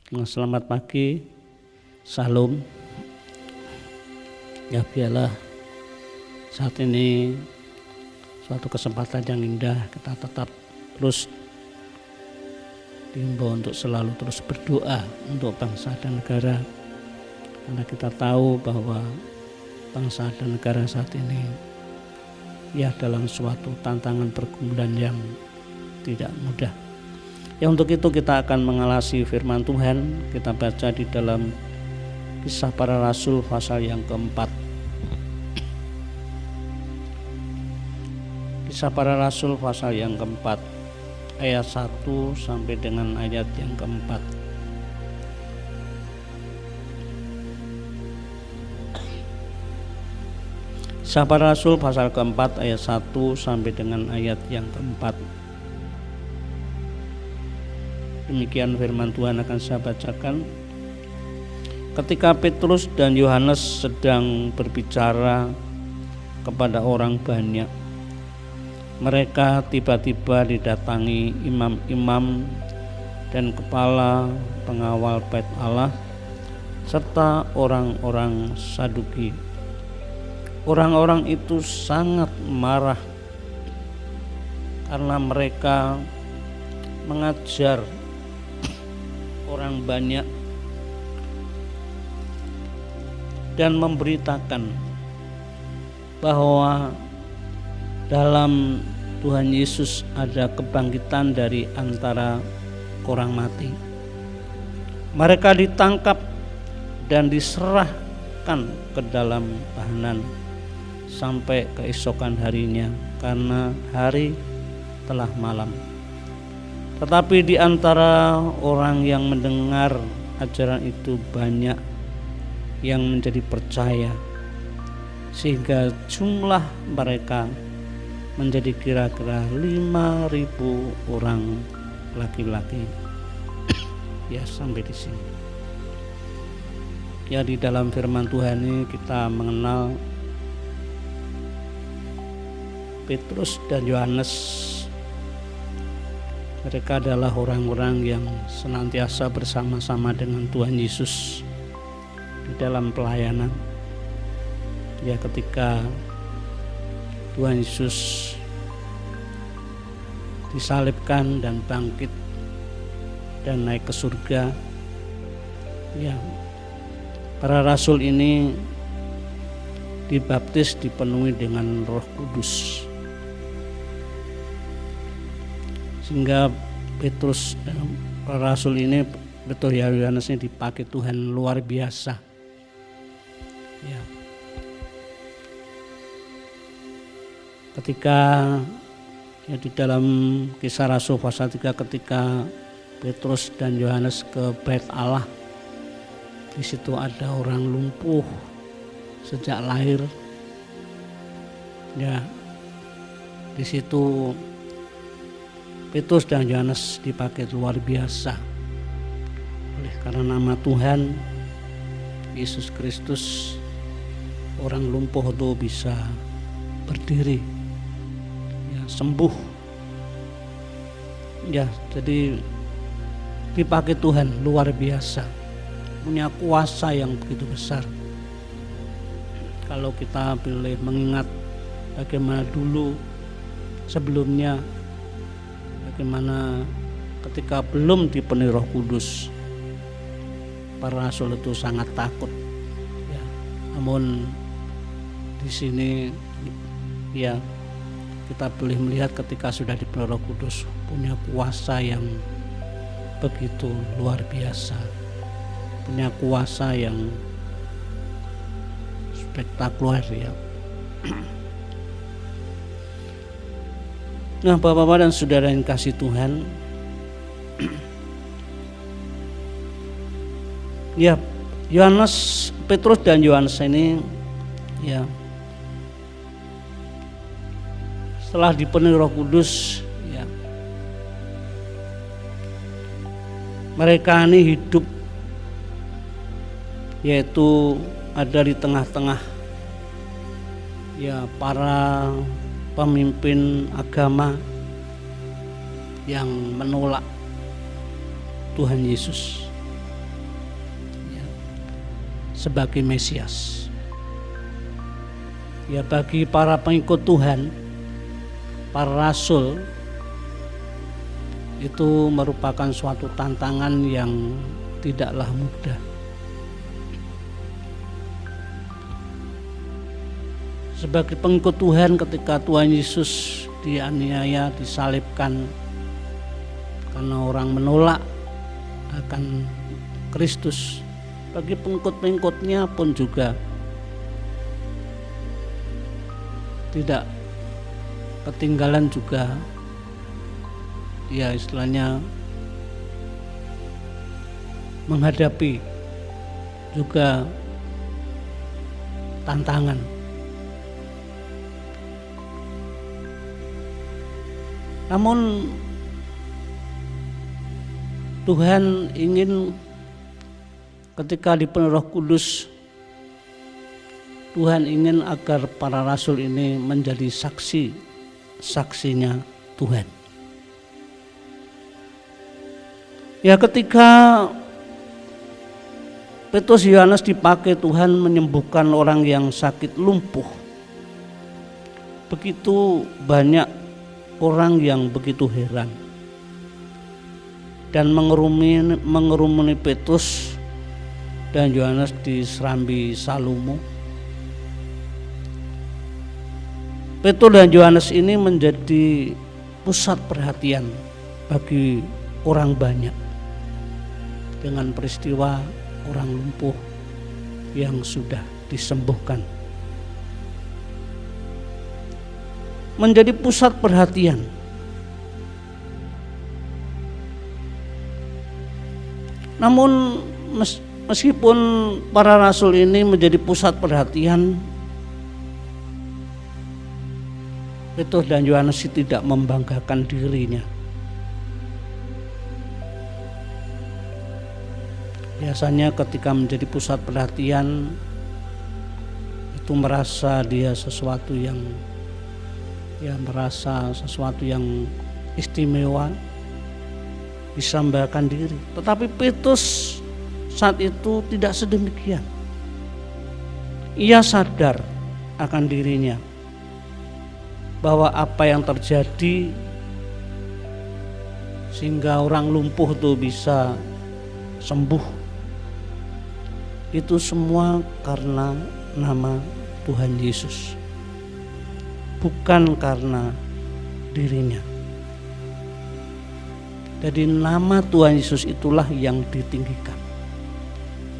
Selamat pagi, Salam. Ya, biarlah saat ini suatu kesempatan yang indah, kita tetap terus diimbau untuk selalu terus berdoa untuk bangsa dan negara, karena kita tahu bahwa bangsa dan negara saat ini ya dalam suatu tantangan pergumulan yang tidak mudah. Ya, untuk itu kita akan mengalasi firman Tuhan. Kita baca di dalam Kisah Para Rasul pasal yang keempat. Kisah Para Rasul pasal yang keempat, ayat 1 sampai dengan ayat yang keempat. Kisah Para Rasul pasal keempat ayat 1 sampai dengan ayat yang keempat. Demikian firman Tuhan akan saya bacakan. Ketika Petrus dan Yohanes sedang berbicara kepada orang banyak, mereka tiba-tiba didatangi imam-imam dan kepala pengawal bait Allah serta orang-orang Saduki. Orang-orang itu sangat marah karena mereka mengajar orang banyak dan memberitakan bahwa dalam Tuhan Yesus ada kebangkitan dari antara orang mati. Mereka ditangkap dan diserahkan ke dalam tahanan sampai keesokan harinya, karena hari telah malam. Tetapi di antara orang yang mendengar ajaran itu banyak yang menjadi percaya, sehingga jumlah mereka menjadi kira-kira 5.000 orang laki-laki. Ya, sampai di sini. Ya, di dalam firman Tuhan ini kita mengenal Petrus dan Yohanes. Mereka adalah orang-orang yang senantiasa bersama-sama dengan Tuhan Yesus di dalam pelayanan. Ya, ketika Tuhan Yesus disalibkan dan bangkit dan naik ke surga, ya, para rasul ini dibaptis, dipenuhi dengan Roh Kudus, sehingga Petrus dan para rasul ini, betul ya, Yohanes ini dipakai Tuhan luar biasa. Ya. Ketika ya di dalam Kisah Rasul pasal 3, ketika Petrus dan Yohanes ke bait Allah, di situ ada orang lumpuh sejak lahir. Ya, di situ Petrus dan Yohanes dipakai luar biasa. Oleh karena nama Tuhan Yesus Kristus, orang lumpuh itu bisa berdiri, ya, sembuh. Ya, jadi dipakai Tuhan luar biasa, punya kuasa yang begitu besar. Kalau kita boleh mengingat bagaimana dulu sebelumnya, bagaimana ketika belum dipenuhi Roh Kudus, para rasul itu sangat takut. Ya, namun di sini ya kita boleh melihat ketika sudah dipenuhi Roh Kudus, punya kuasa yang begitu luar biasa, punya kuasa yang spektakuler, ya. Nah, Bapak-bapak dan saudara yang kasih Tuhan, ya, Yohanes, Petrus dan Yohanes ini, ya, setelah dipenuhi Roh Kudus, ya, mereka ini hidup, yaitu ada di tengah-tengah, ya, para pemimpin agama yang menolak Tuhan Yesus. sebagai Mesias. Ya, bagi para pengikut Tuhan, para rasul, itu merupakan suatu tantangan yang tidaklah mudah. Sebagai pengikut Tuhan, ketika Tuhan Yesus dianiaya, disalibkan karena orang menolak akan Kristus, bagi pengikut-pengikutnya pun juga tidak ketinggalan juga, ya istilahnya menghadapi juga tantangan. Namun Tuhan ingin ketika dipenuhi Roh Kudus, Tuhan ingin agar para rasul ini menjadi saksinya Tuhan. Ya, ketika Petrus Yohanes dipakai Tuhan menyembuhkan orang yang sakit lumpuh, begitu banyak orang yang begitu heran dan mengerumuni Petrus dan Yohanes di Serambi Salomo. Petrus dan Yohanes ini menjadi pusat perhatian bagi orang banyak dengan peristiwa orang lumpuh yang sudah disembuhkan. Menjadi pusat perhatian. Namun meskipun para rasul ini menjadi pusat perhatian, Petrus dan Yohanes tidak membanggakan dirinya. Biasanya ketika menjadi pusat perhatian itu merasa dia sesuatu yang istimewa, bisa membanggakan diri. Tetapi Petrus saat itu tidak sedemikian. Ia sadar akan dirinya bahwa apa yang terjadi sehingga orang lumpuh itu bisa sembuh, itu semua karena nama Tuhan Yesus, bukan karena dirinya. Jadi nama Tuhan Yesus itulah yang ditinggikan.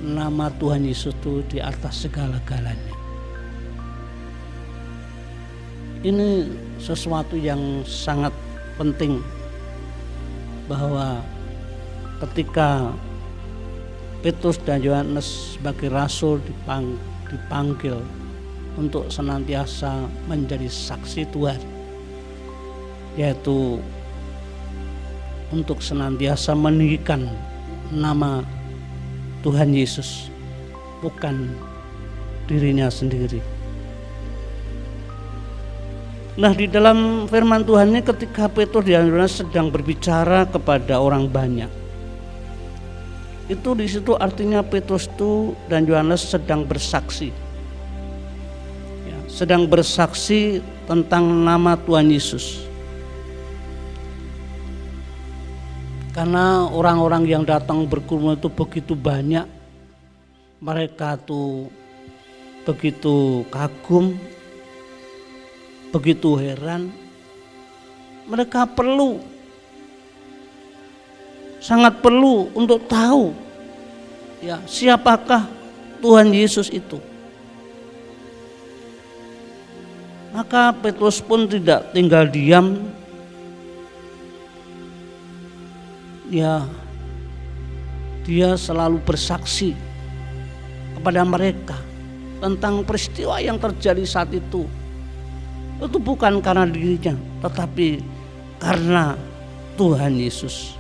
Nama Tuhan Yesus itu di atas segala-galanya. Ini sesuatu yang sangat penting, bahwa ketika Petrus dan Yohanes sebagai rasul dipanggil untuk senantiasa menjadi saksi Tuhan, yaitu untuk senantiasa meninggikan nama Tuhan Yesus, bukan dirinya sendiri. Nah, di dalam firman Tuhan ini ketika Petrus dan Yohanes sedang berbicara kepada orang banyak, itu di situ artinya Petrus itu dan Yohanes sedang bersaksi, ya, sedang bersaksi tentang nama Tuhan Yesus. Karena orang-orang yang datang berkerumun itu begitu banyak, mereka tuh begitu kagum, begitu heran. Mereka sangat perlu untuk tahu, ya, siapakah Tuhan Yesus itu. Maka Petrus pun tidak tinggal diam, ya, dia selalu bersaksi kepada mereka tentang peristiwa yang terjadi saat itu. Itu bukan karena dirinya, tetapi karena Tuhan Yesus.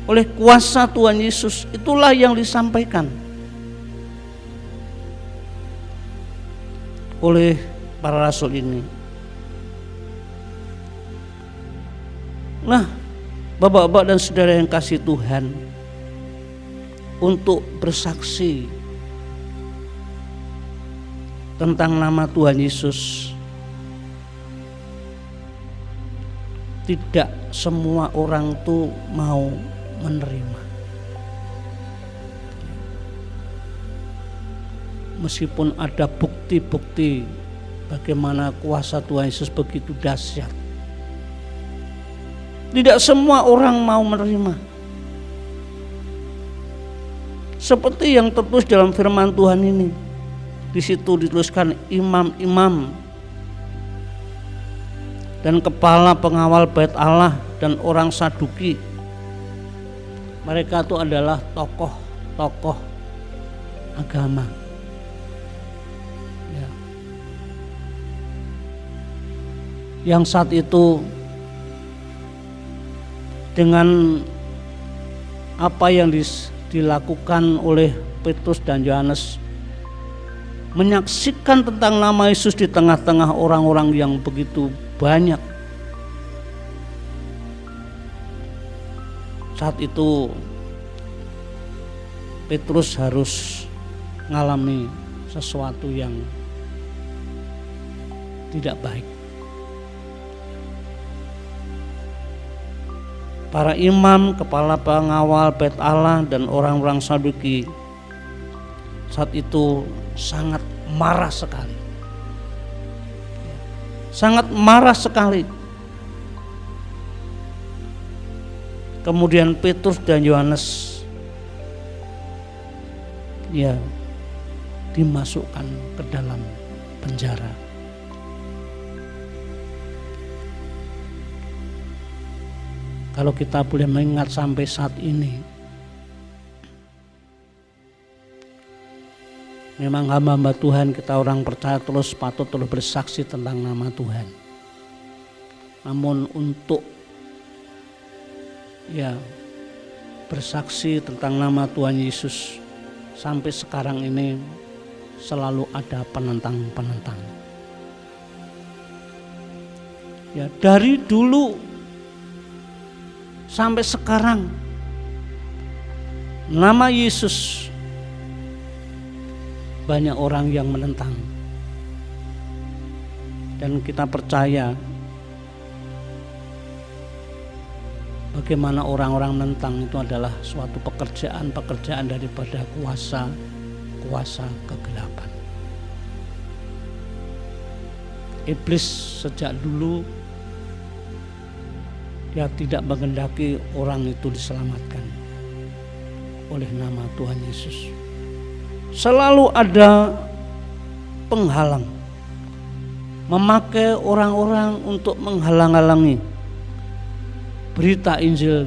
Oleh kuasa Tuhan Yesus itulah yang disampaikan oleh para rasul ini. Nah, Bapak-bapak dan saudara yang kasih Tuhan, untuk bersaksi tentang nama Tuhan Yesus. Tidak semua orang tuh mau menerima. Meskipun ada bukti-bukti bagaimana kuasa Tuhan Yesus begitu dahsyat, tidak semua orang mau menerima. Seperti yang tertulis dalam firman Tuhan ini, di situ dituliskan imam-imam dan kepala pengawal bait Allah dan orang Saduki. Mereka itu adalah tokoh-tokoh agama. Ya. Yang saat itu dengan apa yang dilakukan oleh Petrus dan Yohanes, menyaksikan tentang nama Yesus di tengah-tengah orang-orang yang begitu banyak. Saat itu Petrus harus mengalami sesuatu yang tidak baik. Para imam, kepala pengawal bait Allah dan orang-orang Saduki saat itu sangat marah sekali. Sangat marah sekali. Kemudian Petrus dan Yohanes dimasukkan ke dalam penjara. Kalau kita boleh mengingat sampai saat ini, memang hamba-hamba Tuhan, kita orang percaya terus patut terus bersaksi tentang nama Tuhan. Namun untuk bersaksi tentang nama Tuhan Yesus sampai sekarang ini selalu ada penentang-penentang. Ya, dari dulu sampai sekarang nama Yesus banyak orang yang menentang. Dan kita percaya bagaimana orang-orang menentang itu adalah suatu pekerjaan daripada kuasa kegelapan. Iblis sejak dulu dia tidak menghendaki orang itu diselamatkan oleh nama Tuhan Yesus. Selalu ada penghalang, memakai orang-orang untuk menghalang-halangi berita Injil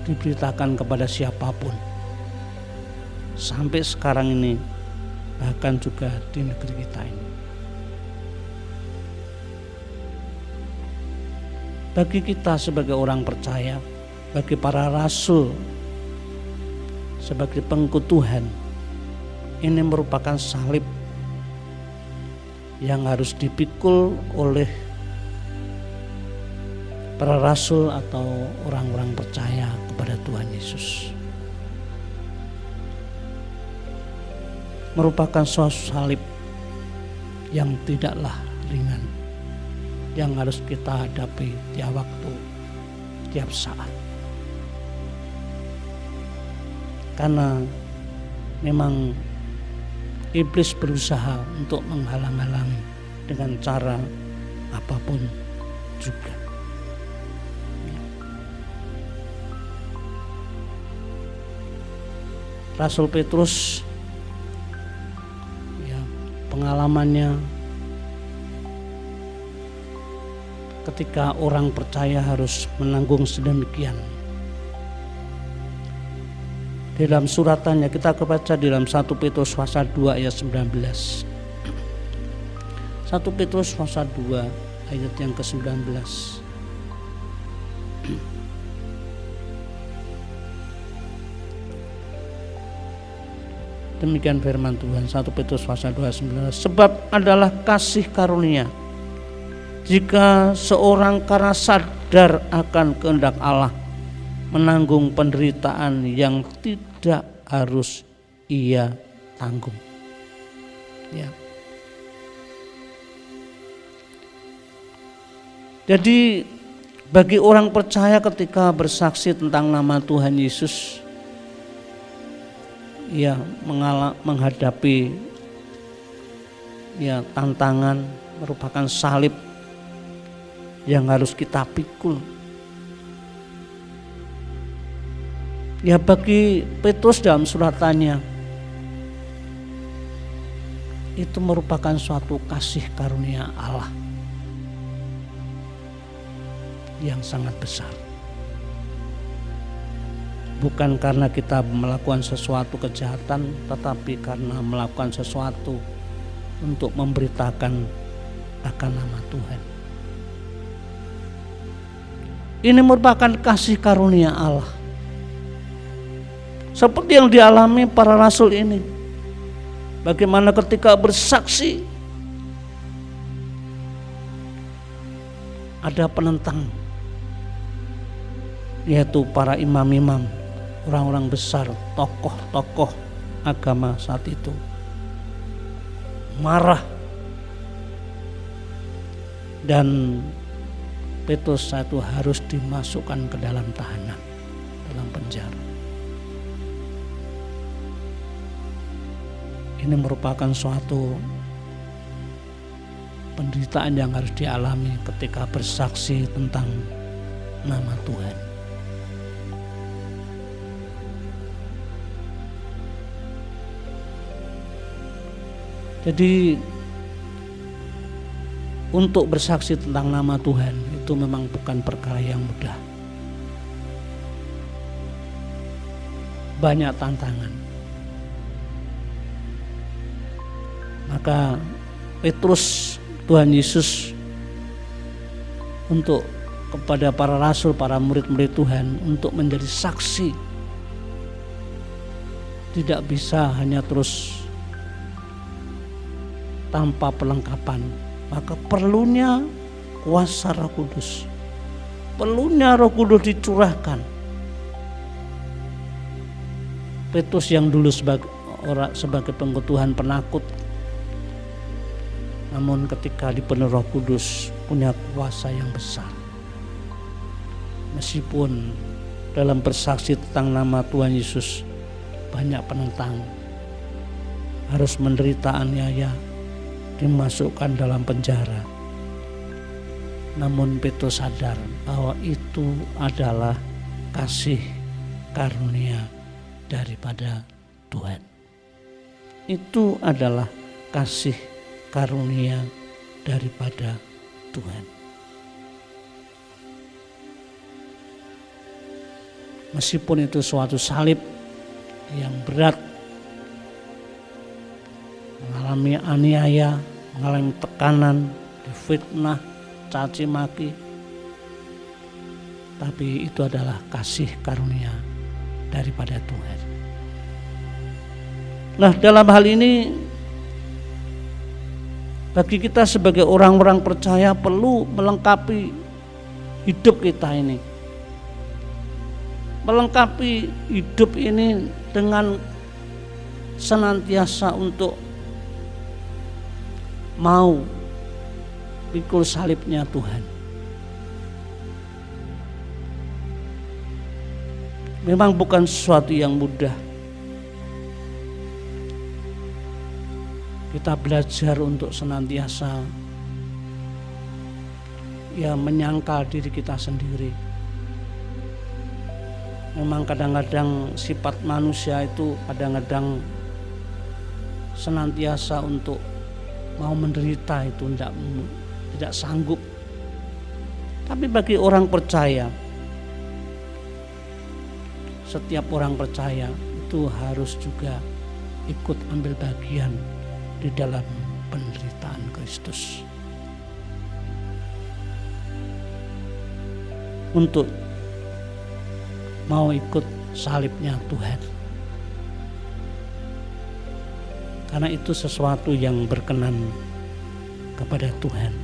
diberitakan kepada siapapun. Sampai sekarang ini, bahkan juga di negeri kita ini. Bagi kita sebagai orang percaya, bagi para rasul, sebagai pengikut Tuhan, ini merupakan salib yang harus dipikul oleh para rasul atau orang-orang percaya kepada Tuhan Yesus. Merupakan suatu salib yang tidaklah ringan, yang harus kita hadapi tiap waktu, tiap saat. Karena memang iblis berusaha untuk menghalang-halangi dengan cara apapun juga. Rasul Petrus, pengalamannya ketika orang percaya harus menanggung sedemikian. Di dalam suratannya kita baca di dalam 1 Petrus pasal 2 ayat 19. 1 Petrus pasal 2 ayat yang ke-19. Demikian firman Tuhan, 1 Petrus pasal 2 ayat 19. Sebab adalah kasih karunia jika seorang karena sadar akan kehendak Allah menanggung penderitaan yang tidak harus ia tanggung. Ya. Jadi bagi orang percaya ketika bersaksi tentang nama Tuhan Yesus, ia menghadapi tantangan merupakan salib yang harus kita pikul. Ya, bagi Petrus dalam suratannya itu merupakan suatu kasih karunia Allah yang sangat besar. Bukan karena kita melakukan sesuatu kejahatan, tetapi karena melakukan sesuatu untuk memberitakan akan nama Tuhan. Ini merupakan kasih karunia Allah, seperti yang dialami para rasul ini. Bagaimana ketika bersaksi ada penentang, yaitu para imam-imam, orang-orang besar, tokoh-tokoh agama saat itu marah, dan Petrus saat itu harus dimasukkan ke dalam tahanan, dalam penjara. Ini merupakan suatu penderitaan yang harus dialami ketika bersaksi tentang nama Tuhan. Jadi untuk bersaksi tentang nama Tuhan itu memang bukan perkara yang mudah. Banyak tantangan. Maka Petrus, Tuhan Yesus untuk kepada para rasul, para murid-murid Tuhan untuk menjadi saksi, tidak bisa hanya terus tanpa perlengkapan. Maka perlunya kuasa Roh Kudus, perlunya Roh Kudus dicurahkan. Petrus yang dulu sebagai pengikut Tuhan penakut, namun ketika dipenuhi Roh Kudus punya kuasa yang besar. Meskipun dalam bersaksi tentang nama Tuhan Yesus banyak penentang, harus menderita aniaya, dimasukkan dalam penjara. Namun Petrus sadar bahwa itu adalah kasih karunia daripada Tuhan. Itu adalah kasih karunia daripada Tuhan. Meskipun itu suatu salib yang berat, mengalami aniaya, mengalami tekanan, difitnah, caci maki, tapi itu adalah kasih karunia daripada Tuhan. Nah, dalam hal ini bagi kita sebagai orang-orang percaya perlu melengkapi hidup kita ini. Melengkapi hidup ini dengan senantiasa untuk mau pikul salibnya Tuhan. Memang bukan sesuatu yang mudah. Kita belajar untuk senantiasa menyangkal diri kita sendiri. Memang kadang-kadang sifat manusia itu kadang-kadang senantiasa untuk mau menderita itu tidak sanggup. Tapi bagi orang percaya, setiap orang percaya itu harus juga ikut ambil bagian di dalam penderitaan Kristus. Untuk mau ikut salibnya Tuhan. Karena itu sesuatu yang berkenan kepada Tuhan.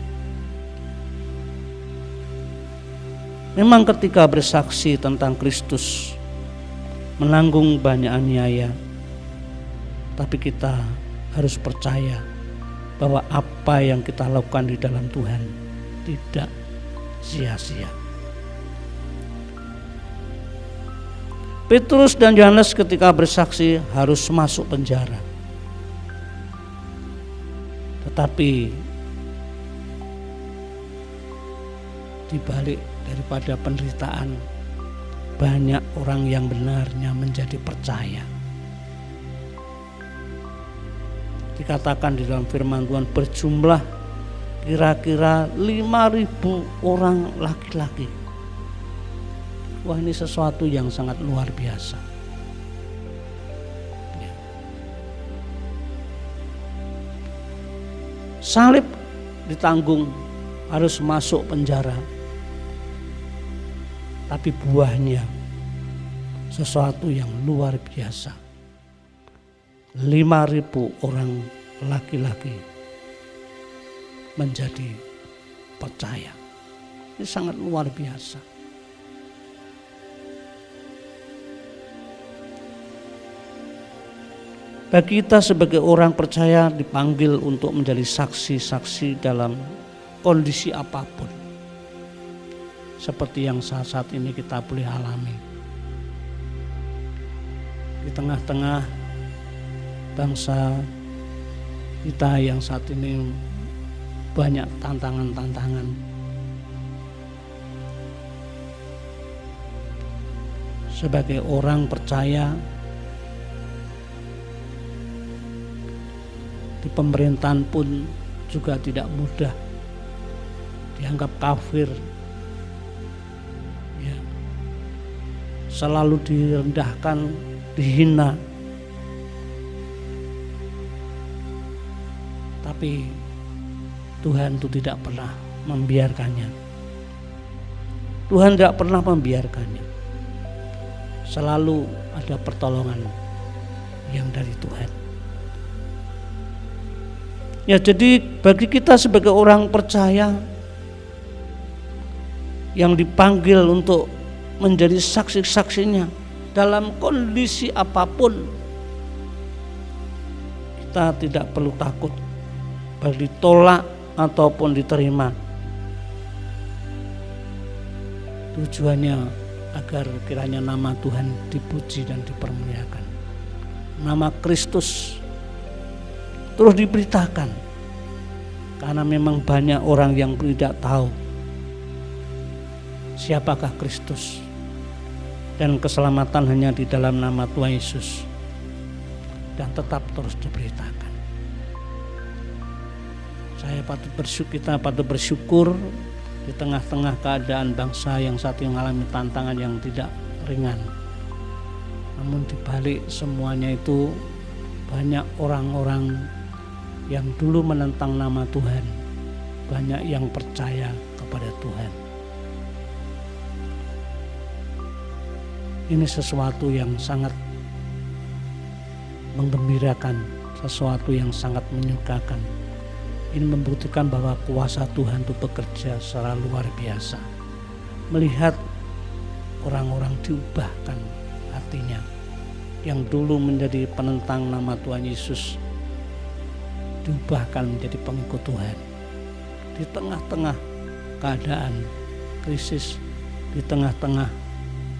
Memang ketika bersaksi tentang Kristus, menanggung banyak aniaya, tapi kita harus percaya bahwa apa yang kita lakukan di dalam Tuhan tidak sia-sia. Petrus dan Yohanes ketika bersaksi harus masuk penjara. Tetapi di balik daripada penderitaan, banyak orang yang benarnya menjadi percaya. Dikatakan di dalam firman Tuhan berjumlah kira-kira 5.000 orang laki-laki. Wah, ini sesuatu yang sangat luar biasa. Ya. Salib ditanggung, harus masuk penjara. Tapi buahnya sesuatu yang luar biasa. 5.000 orang laki-laki menjadi percaya. Ini sangat luar biasa. Bagi kita sebagai orang percaya dipanggil untuk menjadi saksi-saksi dalam kondisi apapun. Seperti yang saat-saat ini kita boleh alami. Di tengah-tengah bangsa kita yang saat ini banyak tantangan-tantangan. Sebagai orang percaya di pemerintahan pun juga tidak mudah, dianggap kafir, ya, selalu direndahkan, dihina. Tapi Tuhan itu tidak pernah membiarkannya. Tuhan tidak pernah membiarkannya. Selalu ada pertolongan yang dari Tuhan. Ya, jadi bagi kita sebagai orang percaya yang dipanggil untuk menjadi saksi-saksinya dalam kondisi apapun, kita tidak perlu takut baik ditolak ataupun diterima. Tujuannya agar kiranya nama Tuhan dipuji dan dipermuliakan. Nama Kristus terus diberitakan, karena memang banyak orang yang tidak tahu siapakah Kristus, dan keselamatan hanya di dalam nama Tuhan Yesus, dan tetap terus diberitakan. Kita patut bersyukur di tengah-tengah keadaan bangsa yang saat ini mengalami tantangan yang tidak ringan. Namun di balik semuanya itu banyak orang-orang yang dulu menentang nama Tuhan, banyak yang percaya kepada Tuhan. Ini sesuatu yang sangat menggembirakan, sesuatu yang sangat menyukakan. Ini membuktikan bahwa kuasa Tuhan itu bekerja secara luar biasa. Melihat orang-orang diubahkan hatinya, yang dulu menjadi penentang nama Tuhan Yesus diubahkan menjadi pengikut Tuhan. Di tengah-tengah keadaan krisis, di tengah-tengah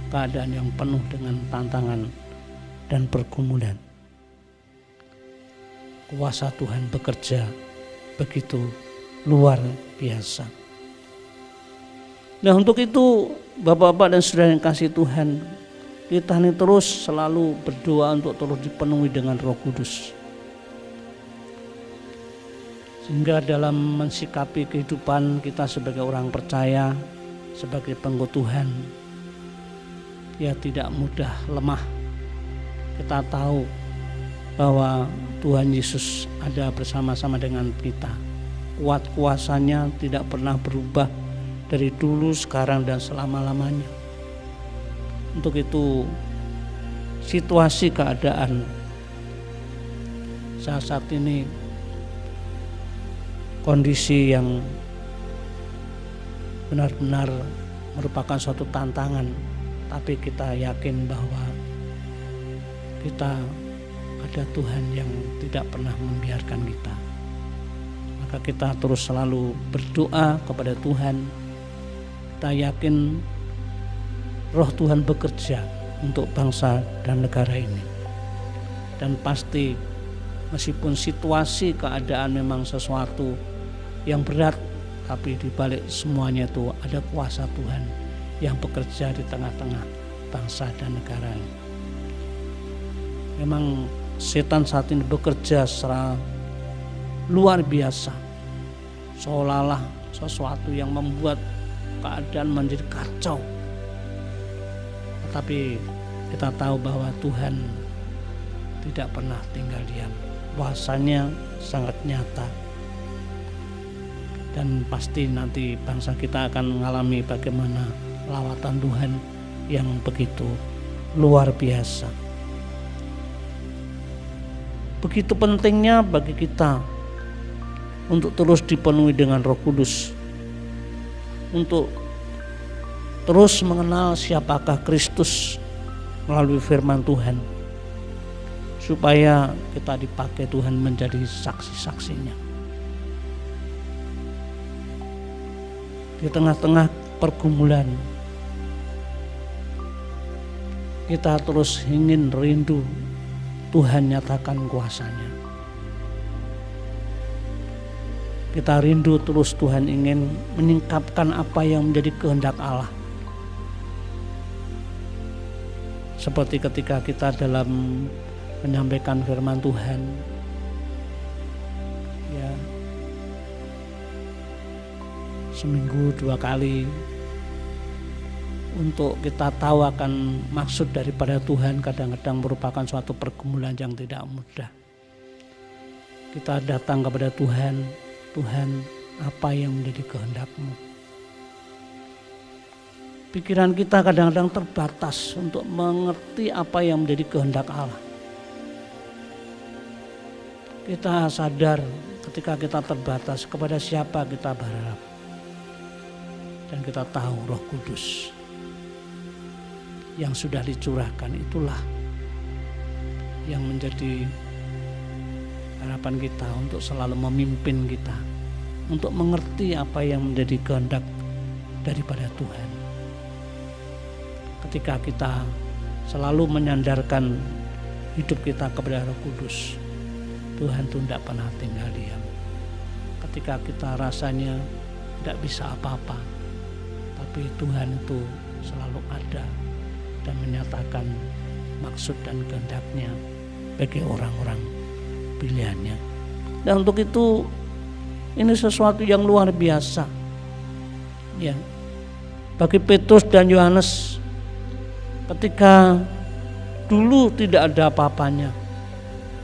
keadaan yang penuh dengan tantangan dan pergumulan, kuasa Tuhan bekerja begitu luar biasa. Nah, untuk itu Bapak-bapak dan saudara yang kasih Tuhan, kita ini terus selalu berdoa untuk terus dipenuhi dengan Roh Kudus, sehingga dalam mensikapi kehidupan kita sebagai orang percaya, sebagai pengikut Tuhan, ya tidak mudah lemah. Kita tahu bahwa Tuhan Yesus ada bersama-sama dengan kita. Kuat kuasanya tidak pernah berubah dari dulu, sekarang, dan selama-lamanya. Untuk itu situasi keadaan saat ini, kondisi yang benar-benar merupakan suatu tantangan, tapi kita yakin bahwa kita ada Tuhan yang tidak pernah membiarkan kita. Maka kita terus selalu berdoa kepada Tuhan. Kita yakin Roh Tuhan bekerja untuk bangsa dan negara ini. Dan pasti meskipun situasi keadaan memang sesuatu yang berat, tapi di balik semuanya itu ada kuasa Tuhan yang bekerja di tengah-tengah bangsa dan negara. Memang setan saat ini bekerja secara luar biasa, seolah-olah sesuatu yang membuat keadaan menjadi kacau. Tetapi kita tahu bahwa Tuhan tidak pernah tinggal diam, kuasanya sangat nyata. Dan pasti nanti bangsa kita akan mengalami bagaimana lawatan Tuhan yang begitu luar biasa. Begitu pentingnya bagi kita untuk terus dipenuhi dengan Roh Kudus, untuk terus mengenal siapakah Kristus melalui firman Tuhan, supaya kita dipakai Tuhan menjadi saksi-saksinya. Di tengah-tengah pergumulan, kita terus ingin rindu Tuhan nyatakan kuasanya. Kita rindu terus Tuhan ingin menyingkapkan apa yang menjadi kehendak Allah. Seperti ketika kita dalam menyampaikan firman Tuhan, ya, seminggu 2 kali, untuk kita tahu akan maksud daripada Tuhan kadang-kadang merupakan suatu pergumulan yang tidak mudah. Kita datang kepada Tuhan, Tuhan, apa yang menjadi kehendak-Mu? Pikiran kita kadang-kadang terbatas untuk mengerti apa yang menjadi kehendak Allah. Kita sadar ketika kita terbatas kepada siapa kita berharap. Dan kita tahu Roh Kudus yang sudah dicurahkan itulah yang menjadi harapan kita untuk selalu memimpin kita, untuk mengerti apa yang menjadi kehendak daripada Tuhan. Ketika kita selalu menyandarkan hidup kita kepada Roh Kudus, Tuhan itu tidak pernah tinggal diam. Ketika kita rasanya tidak bisa apa-apa, tapi Tuhan itu selalu ada dan menyatakan maksud dan kehendak-Nya bagi orang-orang pilihannya. Dan untuk itu ini sesuatu yang luar biasa, ya, bagi Petrus dan Yohanes ketika dulu tidak ada apa-apanya,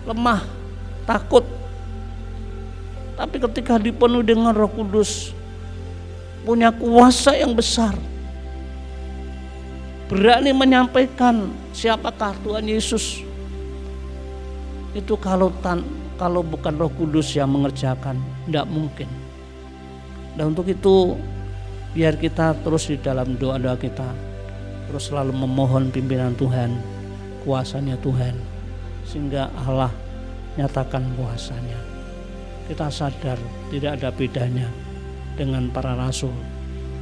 lemah, takut, tapi ketika dipenuhi dengan Roh Kudus, punya kuasa yang besar, berani menyampaikan siapakah Tuhan Yesus. Itu kalau bukan Roh Kudus yang mengerjakan, tidak mungkin. Dan untuk itu biar kita terus di dalam doa-doa kita terus selalu memohon pimpinan Tuhan, kuasanya Tuhan, sehingga Allah nyatakan kuasanya. Kita sadar tidak ada bedanya dengan para rasul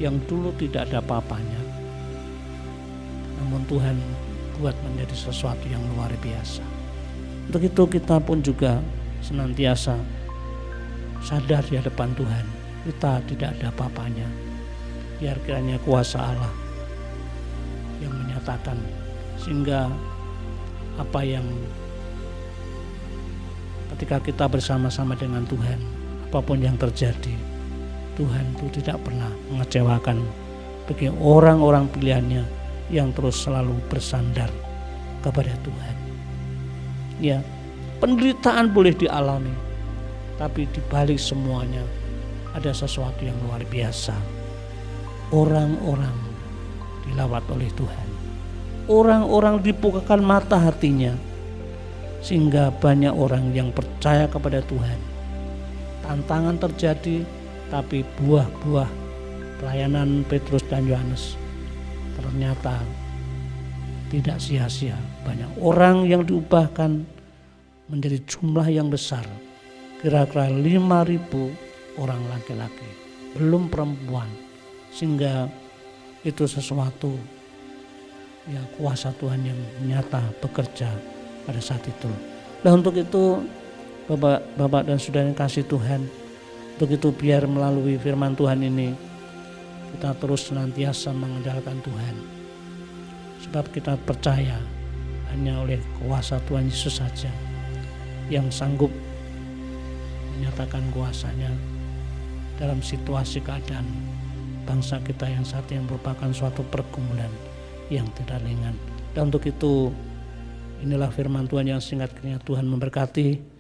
yang dulu tidak ada apa-apanya, namun Tuhan buat menjadi sesuatu yang luar biasa. Untuk itu kita pun juga senantiasa sadar di hadapan Tuhan, kita tidak ada apa-apanya. Biar kiranya kuasa Allah yang menyatakan, sehingga apa yang ketika kita bersama-sama dengan Tuhan, apapun yang terjadi, Tuhan itu tidak pernah mengecewakan bagi orang-orang pilihannya yang terus selalu bersandar kepada Tuhan. Ya, penderitaan boleh dialami, tapi di balik semuanya ada sesuatu yang luar biasa. Orang-orang dilawat oleh Tuhan, orang-orang dibukakan mata hatinya, sehingga banyak orang yang percaya kepada Tuhan. Tantangan terjadi, tapi buah-buah pelayanan Petrus dan Yohanes ternyata tidak sia-sia. banyak orang yang diubahkan menjadi jumlah yang besar, kira-kira 5.000 orang laki-laki, belum perempuan, sehingga itu sesuatu ya kuasa Tuhan yang nyata bekerja pada saat itu. Nah untuk itu Bapak dan Saudara yang kasih Tuhan, untuk itu biar melalui firman Tuhan ini kita terus senantiasa mengandalkan Tuhan, sebab kita percaya hanya oleh kuasa Tuhan Yesus saja yang sanggup menyatakan kuasanya dalam situasi keadaan bangsa kita yang saat ini merupakan suatu pergumulan yang tidak ringan. Dan untuk itu inilah firman Tuhan yang singkat kiranya Tuhan memberkati